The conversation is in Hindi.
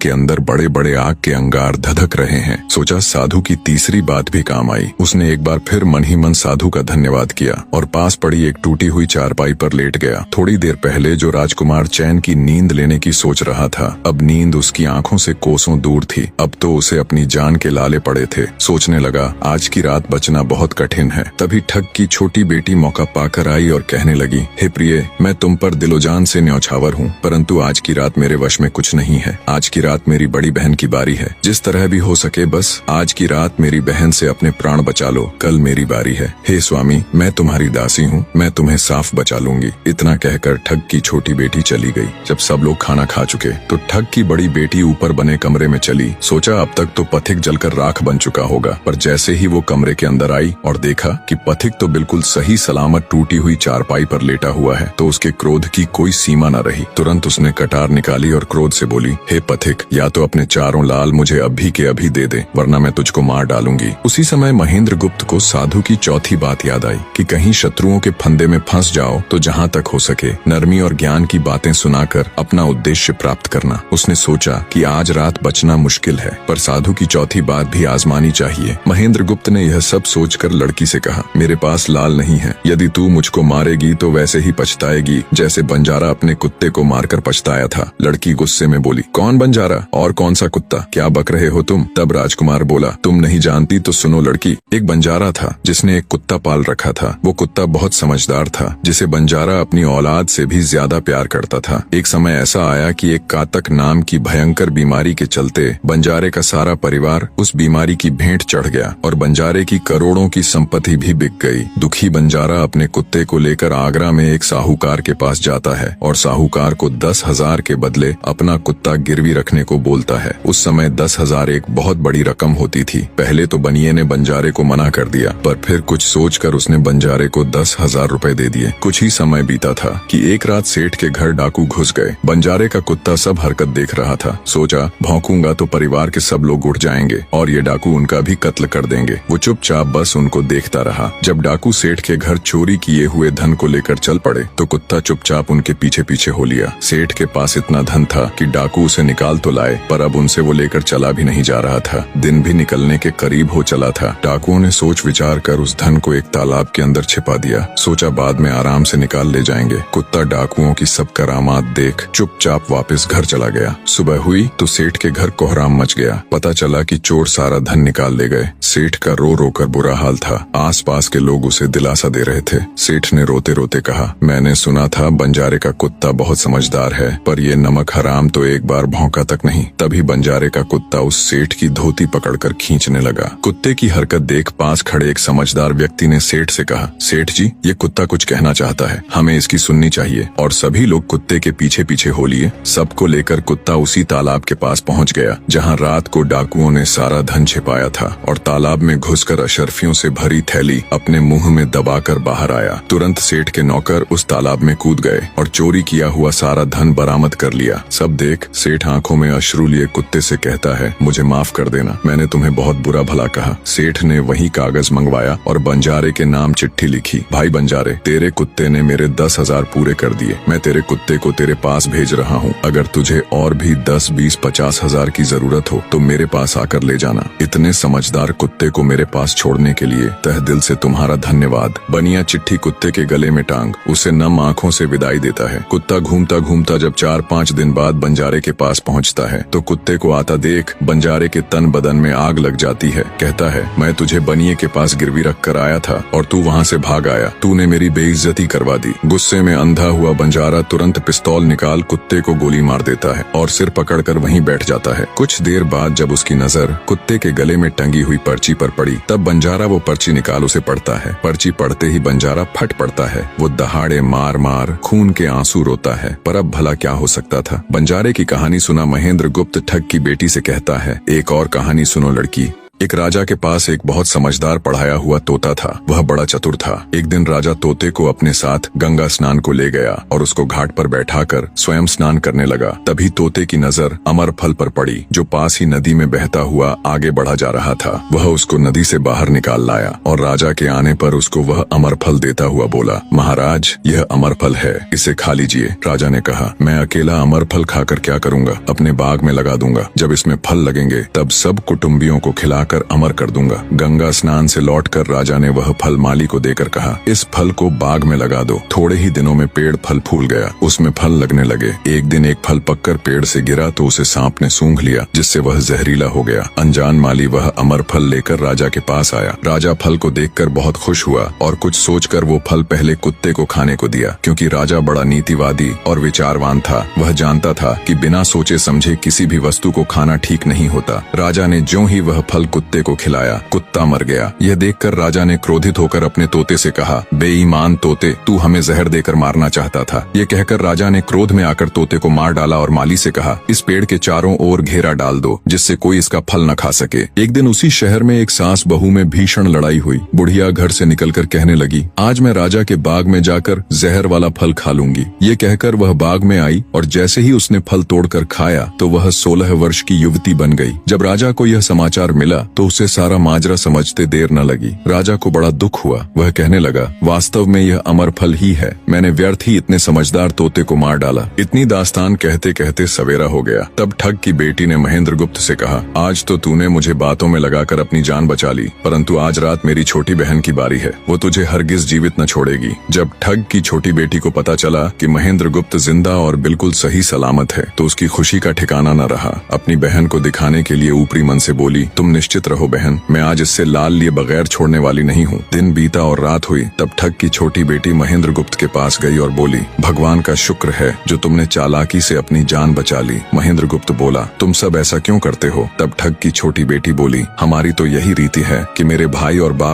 के अंदर बड़े बड़े आग के अंगार धधक रहे हैं। सोचा साधु की तीसरी बात भी काम आई। उसने एक बार फिर मन ही मन साधु का धन्यवाद किया और पास पड़ी एक टूटी हुई चारपाई पर लेट गया। थोड़ी देर पहले जो राजकुमार चैन की नींद लेने की सोच रहा था, अब नींद उसकी आंखों से कोसों दूर थी। अब तो उसे अपनी जान के लाले पड़े थे। सोचने लगा आज की रात बचना बहुत कठिन है। तभी ठग की छोटी बेटी मौका पाकर आई और कहने लगी, हे प्रिय, मैं तुम पर दिलोजान से न्यौछावर हूँ, परंतु आज की रात मेरे वश में कुछ नहीं है। आज की रात मेरी बड़ी बहन की बारी है। जिस तरह भी हो सके बस आज की रात मेरी बहन से अपने प्राण बचा लो, कल मेरी बारी है। हे स्वामी, मैं तुम्हारी दासी हूँ, मैं तुम्हें साफ बचा लूंगी। इतना कहकर ठग की छोटी बेटी चली गई। जब सब लोग खाना खा चुके तो ठग की बड़ी बेटी ऊपर बने कमरे में चली। सोचा अब तक तो पथिक जलकर राख बन चुका होगा, पर जैसे ही वो कमरे के अंदर आई और देखा कि पथिक तो बिल्कुल सही सलामत टूटी हुई चारपाई पर लेटा हुआ है, तो उसके क्रोध की कोई सीमा न रही। तुरंत उसने कटार निकाली और क्रोध से बोली, हे पथिक, या तो अपने चारों लाल मुझे अभी के अभी दे दे, वरना मैं तुझको मार डालूंगी। उसी समय महेंद्र गुप्त को साधु की चौथी बात याद आई कि कहीं शत्रुओं के फंदे में फंस जाओ तो जहाँ तक हो सके नरमी और ज्ञान की बातें सुनाकर अपना उद्देश्य प्राप्त करना। उसने सोचा कि आज रात बचना मुश्किल है, पर साधु की चौथी बात भी आजमानी चाहिए। महेंद्र गुप्त ने यह सब सोचकर लड़की से कहा, मेरे पास लाल नहीं है। यदि तू मुझको मारेगी तो वैसे ही पछताएगी जैसे बंजारा अपने कुत्ते को मारकर पछताया था। लड़की गुस्से में बोली, कौन बंजारा और कौन सा कुत्ता, क्या बक रहे हो तुम? तब राजकुमार बोला, तुम नहीं जानती तो सुनो लड़की। एक बंजारा था जिसने एक कुत्ता पाल रखा था। वो कुत्ता बहुत समझदार था, जिसे बंजारा अपनी औलाद से भी ज्यादा प्यार करता था। एक समय ऐसा आया कि एक कातक नाम की भयंकर बीमारी के चलते बंजारे का सारा परिवार उस बीमारी की भेंट चढ़ गया और बंजारे की करोड़ों की संपत्ति भी बिक गई। दुखी बंजारा अपने कुत्ते को लेकर आगरा में एक साहूकार के पास जाता है और साहूकार को 10,000 के बदले अपना कुत्ता गिरवी रखने को बोलता है। उस समय 10,000 एक बहुत बड़ी रकम होती थी। पहले तो बनिए ने बंजारे को मना कर दिया, पर फिर कुछ सोचकर उसने बंजारे को 10,000 रुपए दे दिए। कुछ ही समय बीता था कि एक रात सेठ के घर डाकू घुस गए। बंजारे का कुत्ता सब हरकत देख रहा था। सोचा भौंकूंगा तो परिवार के सब लोग उठ जाएंगे और ये डाकू उनका भी कत्ल कर देंगे। वो चुपचाप बस उनको देखता रहा। जब डाकू सेठ के घर चोरी किए हुए धन को लेकर चल पड़े तो कुत्ता चुपचाप उनके पीछे पीछे हो लिया। सेठ के पास इतना धन था कि डाकू उसे निकाल तो लाए, पर अब उनसे वो लेकर चला भी नहीं जा रहा था। दिन भी निकलने के करीब हो चला था। डाकुओं ने सोच विचार कर उस धन को एक तालाब के अंदर छिपा दिया। सोचा बाद में आराम से निकाल ले जाएंगे। कुत्ता डाकुओं की सब करामात देख चुपचाप वापस घर चला गया। सुबह हुई तो सेठ के घर कोहराम मच गया। पता चला कि चोर सारा धन निकाल ले गए। सेठ का रो रो कर बुरा हाल था। आसपास के लोग उसे दिलासा दे रहे थे। सेठ ने रोते रोते कहा, मैंने सुना था बंजारे का कुत्ता बहुत समझदार है, पर ये नमक हराम तो एक बार भौंका तक नहीं। तभी बंजारे का कुत्ता उस सेठ की धोती पकड़कर खींचने लगा। कुत्ते की हरकत देख पास खड़े एक समझदार व्यक्ति ने सेठ से कहा, सेठ जी, ये कुत्ता कुछ कहना चाहता है, हमें इसकी सुननी चाहिए। और सभी लोग कुत्ते के पीछे पीछे हो लिए। सबको लेकर कुत्ता उसी तालाब के पास पहुंच गया जहां रात को डाकुओं ने सारा धन छिपाया था, और तालाब में घुसकर अशर्फियों से भरी थैली अपने मुंह में दबाकर बाहर आया। तुरंत सेठ के नौकर उस तालाब में कूद गए और चोरी किया हुआ सारा धन बरामद कर लिया। सब देख सेठ आंखों में अश्रु लिए कुत्ते से कहता है, मुझे माफ कर देना, मैंने तुम्हें बहुत बुरा भला कहा। सेठ ने वही कागज मंगवाया और बंजारे के नाम चिट्ठी लिखी, भाई बंजारे, तेरे कुत्ते ने मेरे 10,000 पूरे कर दिए। मैं तेरे कुत्ते को तेरे पास भेज रहा हूँ। अगर तुझे और भी 10, 20, 50,000 की जरूरत हो तो मेरे पास आकर ले जाना। इतने समझदार कुत्ते को मेरे पास छोड़ने के लिए तहे दिल से तुम्हारा धन्यवाद। बनिया चिट्ठी कुत्ते के गले में टांग उसे नम आंखों से विदाई देता है। कुत्ता घूमता घूमता जब 4-5 दिन बाद बंजारे के पास पहुँचता है तो कुत्ते को आता देख बंजारे के तन बदन में आग लग जाती है। कहता है, मैं तुझे बनिए के पास गिरवी रख कर आया था और तू वहाँ से भाग आया। तूने मेरी बेइज्जती करवा दी। गुस्से में अंधा हुआ बंजारा तुरंत पिस्तौल निकाल कुत्ते को गोली मार देता है और सिर पकड़कर वहीं बैठ जाता है। कुछ देर बाद जब उसकी नजर कुत्ते के गले में टंगी हुई पर्ची पर पड़ी तब बंजारा वो पर्ची निकाल उसे पढ़ता है। पर्ची पढ़ते ही बंजारा फट पड़ता है। वो दहाड़े मार मार खून के आंसू रोता है। पर अब भला क्या हो सकता था। बंजारे की कहानी सुना महेंद्र गुप्त ठग की बेटी से कहता है, एक और कहानी सुनो लड़की, एक राजा के पास एक बहुत समझदार पढ़ाया हुआ तोता था। वह बड़ा चतुर था। एक दिन राजा तोते को अपने साथ गंगा स्नान को ले गया और उसको घाट पर बैठाकर स्वयं स्नान करने लगा। तभी तोते की नजर अमर फल पर पड़ी जो पास ही नदी में बहता हुआ आगे बढ़ा जा रहा था। वह उसको नदी से बाहर निकाल लाया और राजा के आने पर उसको वह अमर फल देता हुआ बोला, महाराज, यह अमर फल है, इसे खा लीजिए। राजा ने कहा, मैं अकेला अमर फल खाकर क्या करूंगा, अपने बाग में लगा दूंगा। जब इसमें फल लगेंगे तब सब कुटुंबियों को खिलाकर अमर कर दूंगा। गंगा स्नान से लौटकर राजा ने वह फल माली को देकर कहा, इस फल को बाग में लगा दो। थोड़े ही दिनों में पेड़ फल फूल गया, उसमें फल लगने लगे। एक दिन एक फल पककर पेड़ से गिरा तो उसे सांप ने सूंघ लिया, जिससे वह जहरीला हो गया। अनजान माली वह अमर फल लेकर राजा के पास आया। राजा फल को देखकर बहुत खुश हुआ और कुछ सोचकर वो फल पहले कुत्ते को खाने को दिया, क्योंकि राजा बड़ा नीतिवादी और विचारवान था। वह जानता था कि बिना सोचे समझे किसी भी वस्तु को खाना ठीक नहीं होता। राजा ने ज्यों ही वह फल कुत्ते को खिलाया, कुत्ता मर गया। यह देखकर राजा ने क्रोधित होकर अपने तोते से कहा, बेईमान तोते, तू हमें जहर देकर मारना चाहता था। ये कहकर राजा ने क्रोध में आकर तोते को मार डाला और माली से कहा, इस पेड़ के चारों ओर घेरा डाल दो, जिससे कोई इसका फल न खा सके। एक दिन उसी शहर में एक सास बहू में भीषण लड़ाई हुई। बुढ़िया घर से निकलकर कहने लगी, आज मैं राजा के बाग में जाकर जहर वाला फल खा लूंगी। ये कहकर वह बाग में आई और जैसे ही उसने फल तोड़कर खाया तो वह 16 वर्ष की युवती बन गई। जब राजा को यह समाचार मिला तो उसे सारा माजरा समझते देर न लगी। राजा को बड़ा दुख हुआ। वह कहने लगा, वास्तव में यह अमर फल ही है, मैंने व्यर्थ ही इतने समझदार तोते को मार डाला। इतनी दास्तान कहते कहते सवेरा हो गया। तब ठग की बेटी ने महेंद्रगुप्त से कहा, आज तो तूने मुझे बातों में लगाकर अपनी जान बचा ली, परंतु आज रात मेरी छोटी बहन की बारी है, वो तुझे हरगिज जीवित न छोड़ेगी। जब ठग की छोटी बेटी को पता चला कि महेंद्रगुप्त जिंदा और बिल्कुल सही सलामत है तो उसकी खुशी का ठिकाना न रहा। अपनी बहन को दिखाने के लिए ऊपरी मन से बोली, तुम निश्चित रहो बहन, मैं आज इससे लाल लिए बगैर छोड़ने वाली नहीं हूँ। दिन बीता और रात हुई। तब ठग की छोटी बेटी महेंद्रगुप्त के पास गई और बोली, भगवान का शुक्र है जो तुमने चालाकी से अपनी जान बचा ली। महेंद्रगुप्त बोला, तुम सब ऐसा क्यों करते हो? तब ठग की छोटी बेटी बोली, हमारी तो यही रीति है कि मेरे भाई और बाप